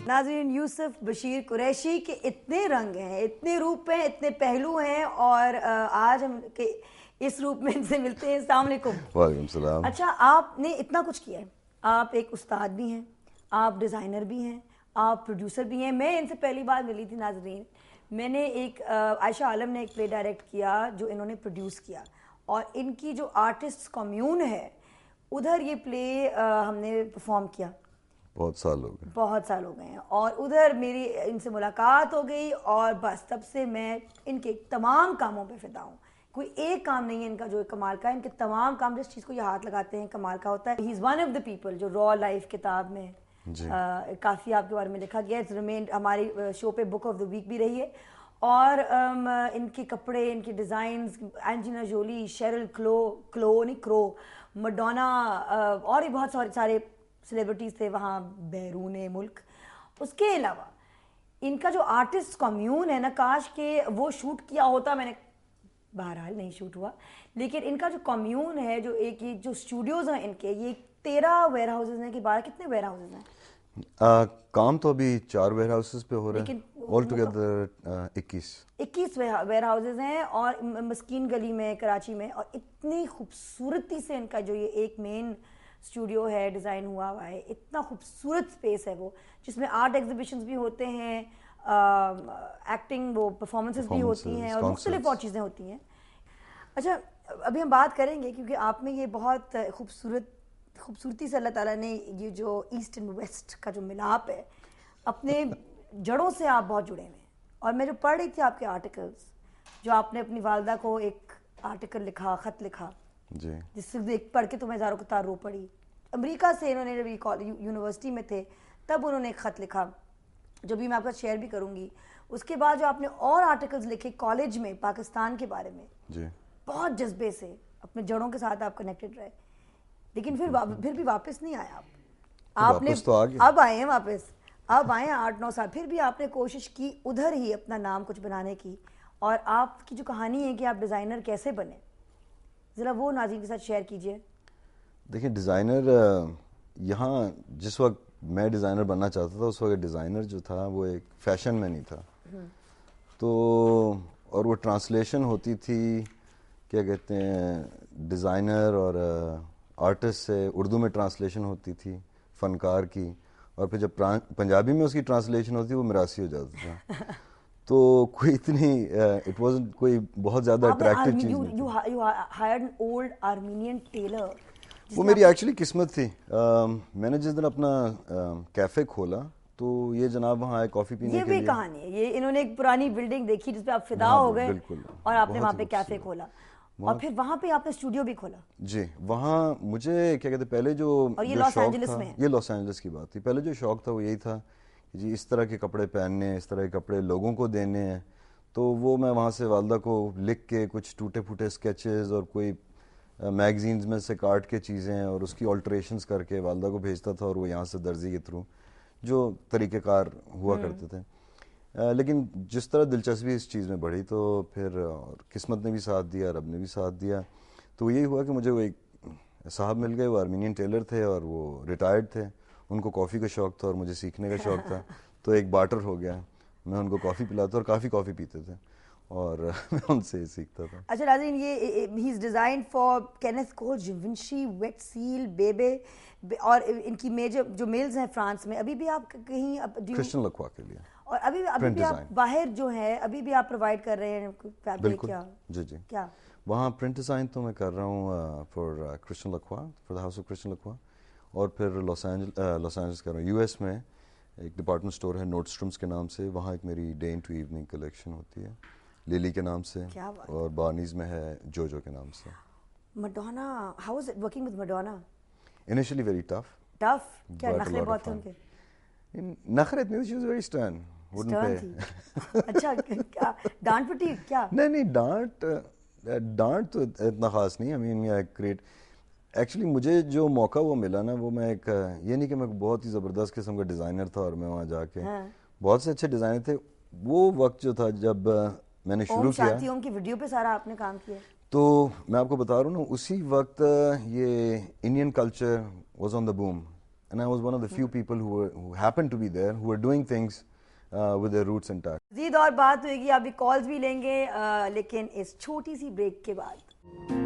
ناظرین، یوسف بشیر قریشی کے اتنے رنگ ہیں، اتنے روپ ہیں، اتنے پہلو ہیں، اور آج ہم اس روپ میں ان سے ملتے ہیں. السلام علیکم. وعلیکم السلام. اچھا، آپ نے اتنا کچھ کیا ہے. آپ ایک استاد بھی ہیں، آپ ڈیزائنر بھی ہیں، آپ پروڈیوسر بھی ہیں. میں ان سے پہلی بار ملی تھی ناظرین. میں نے ایک عائشہ عالم نے ایک پلے ڈائریکٹ کیا جو انہوں نے پروڈیوس کیا، اور ان کی جو آرٹسٹ کمیون ہے ادھر یہ پلے ہم نے پرفارم کیا. بہت سال ہو گئے، بہت سال ہو گئے ہیں، اور ادھر میری ان سے ملاقات ہو گئی، اور بس تب سے میں ان کے تمام کاموں پہ فدا ہوں. کوئی ایک کام نہیں ہے ان کا جو کمال کا ہے. ان کے تمام کام جس چیز کو یہ ہاتھ لگاتے ہیں کمال کا ہوتا ہے. He is one of the people جو را لائف کتاب میں کافی آپ کے بارے میں لکھا گیا ہے. ریمینڈ ہماری شو پہ بک آف دا ویک بھی رہی ہے. اور ان کے کپڑے، ان کے ڈیزائنز، اینجلینا جولی، شیرل کرو، مڈونا، اور بھی بہت سارے سیلیبریٹیز تھے وہاں بیرون ملک. اس کے علاوہ ان کا جو آرٹسٹ کمیون ہے نا، کاش کہ وہ شوٹ کیا ہوتا. میں نے بہرحال نہیں شوٹ ہوا، لیکن ان کا جو کمیون ہے، جو ایک یہ جو اسٹوڈیوز ہیں ان کے، یہ 13 ویئر ہاؤسز ہیں کہ 12 کتنے ویئر ہاؤسز ہیں؟ کام تو ابھی 4 ویئر ہاؤسز پہ ہو رہا ہے، لیکن آل ٹوگیدر 21 ویئر ہاؤسز ہیں، اور مسکین گلی میں کراچی میں. اور اتنی خوبصورتی سے ان کا جو یہ ایک مین اسٹوڈیو ہے ڈیزائن ہوا ہے. اتنا خوبصورت اسپیس ہے وہ، جس میں آرٹ ایگزیبیشنز بھی ہوتے ہیں، ایکٹنگ وہ پرفارمنسز بھی ہوتی ہیں، اور مختلف اور چیزیں ہوتی ہیں. اچھا، ابھی ہم بات کریں گے کیونکہ آپ میں یہ بہت خوبصورتی سے اللہ تعالیٰ نے یہ جو ایسٹ اینڈ ویسٹ کا جو ملاپ ہے، اپنے جڑوں سے آپ بہت جڑے ہوئے ہیں. اور میں جو پڑھ رہی تھی آپ کے آرٹیکلز، جو آپ نے اپنی والدہ کو ایک آرٹیکل لکھا، خط لکھا، جس سے دیکھ پڑھ کے تو میں ہزاروں کتار رو پڑی. امریکہ سے انہوں نے جب یونیورسٹی میں تھے تب انہوں نے ایک خط لکھا جو بھی میں آپ کا شیئر بھی کروں گی. اس کے بعد جو آپ نے اور آرٹیکلز لکھے کالج میں پاکستان کے بارے میں، بہت جذبے سے اپنے جڑوں کے ساتھ آپ کنیکٹڈ رہے. لیکن پھر بھی واپس نہیں آیا آپ نے اب آئے ہیں واپس، اب آئے ہیں 8-9 سال. پھر بھی آپ نے کوشش کی ادھر ہی اپنا نام کچھ بنانے کی. اور آپ کی جو کہانی ہے کہ آپ ڈیزائنر کیسے بنے، ذرا وہ ناظرین کے ساتھ شیئر کیجئے. دیکھیں، ڈیزائنر یہاں جس وقت میں ڈیزائنر بننا چاہتا تھا، اس وقت ڈیزائنر جو تھا وہ ایک فیشن میں نہیں تھا. تو اور وہ ٹرانسلیشن ہوتی تھی، کیا کہتے ہیں، ڈیزائنر اور آرٹسٹ سے اردو میں ٹرانسلیشن ہوتی تھی فنکار کی، اور پھر جب پنجابی میں اس کی ٹرانسلیشن ہوتی وہ میراثی ہو جاتا تھا. تو کوئی اتنی اٹ واز کوئی بہت زیادہ اٹریکٹیو چیز نہیں تھی. You hired an old Armenian tailor. وہ میری ایکچولی قسمت تھی. میں نے جس دن اپنا کیفے کھولا تو یہ جناب وہاں آئے کافی پینے کے لیے. یہ بھی کہانی ہے، یہ انہوں نے ایک پرانی بلڈنگ دیکھی جس پہ آپ فدا ہو گئے، اور آپ نے وہاں پہ کیفے کھولا، اور پھر وہاں پہ آپ نے اسٹوڈیو بھی کھولا. جی، وہاں مجھے کیا کہتے پہلے جو شوق تھا، یہ لاس اینجلس کی بات تھی. پہلے جو شوق تھا وہ یہی تھا کہ جی اس طرح کے کپڑے پہننے ہیں، اس طرح کے کپڑے لوگوں کو دینے ہیں. تو وہ میں وہاں سے والدہ کو لکھ کے کچھ ٹوٹے پھوٹے اسکیچز اور کوئی میگزینز میں سے کاٹ کے چیزیں اور اس کی آلٹریشنز کر کے والدہ کو بھیجتا تھا، اور وہ یہاں سے درزی کے تھرو جو طریقہ کار ہوا کرتے تھے. لیکن جس طرح دلچسپی اس چیز میں بڑھی تو پھر قسمت نے بھی ساتھ دیا، رب نے بھی ساتھ دیا. تو یہی ہوا کہ مجھے وہ ایک صاحب مل گئے، وہ آرمینین ٹیلر تھے اور وہ ریٹائرڈ تھے. ان کو کافی کا شوق تھا اور مجھے سیکھنے کا شوق تھا. تو ایک بارٹر ہو گیا، میں ان کو کافی پلاتا اور کافی کافی پیتے تھے، اور میں ان سے سیکھتا تھا. اچھا ناظرین، یہ he is design for Kenneth Cole, Givenchy, Wet Seal, Bebe, اور ان کی میجر جو میلز ہیں فرانس میں. ابھی بھی آپ کہیں کرسچن لکوا کے لیے، اور ابھی بھی آپ باہر جو ہے ابھی بھی آپ پرووائڈ کر رہے ہیں فیبرک؟ کیا جی کیا وہاں پرنٹ ڈیزائن تو میں کر رہا ہوں فار کرسچن لکوا، for the house of Christian لکوا. اور پھر لاس اینجلس کر رہا ہوں. US میں ایک ڈپارٹمنٹ اسٹور ہے نوٹ اسٹرومس کے نام سے، وہاں ایک میری ڈے انٹو ایوننگ کلیکشن ہوتی ہے لیلی کے نام سے، اور بارنیز میں ہے جو کے نام سے. مڈونا، how is it working with مڈونا؟ Initially very tough. کیا نخرے بہت تھے ان کے؟ نخرے اتنے، شی واز ویری اسٹرن. اچھا، کیا ڈانٹ پٹی؟ کیا نہیں، ڈانٹ تو اتنا خاص نہیں. I mean ایکچولی مجھے جو موقع وہ ملا نا، وہ میں ایک یہ نہیں کہ میں بہت ہی زبردست قسم کا ڈیزائنر تھا اور میں وہاں جا کے بہت سے اچھے ڈیزائنر تھے. وہ وقت جو تھا جب میں نے شروع کیا، شانتی اوم کی ویڈیو پہ سارا آپ نے کام کیا، تو میں آپ کو بتا رہا ہوں نا، اسی وقت یہ Indian culture was on the boom. and I was one of the few people who happened to be there, who were doing things with their roots intact. مزید اور بات ہوئے گی, ابھی کالز بھی لیں گے لیکن اس چھوٹی سی بریک کے بعد.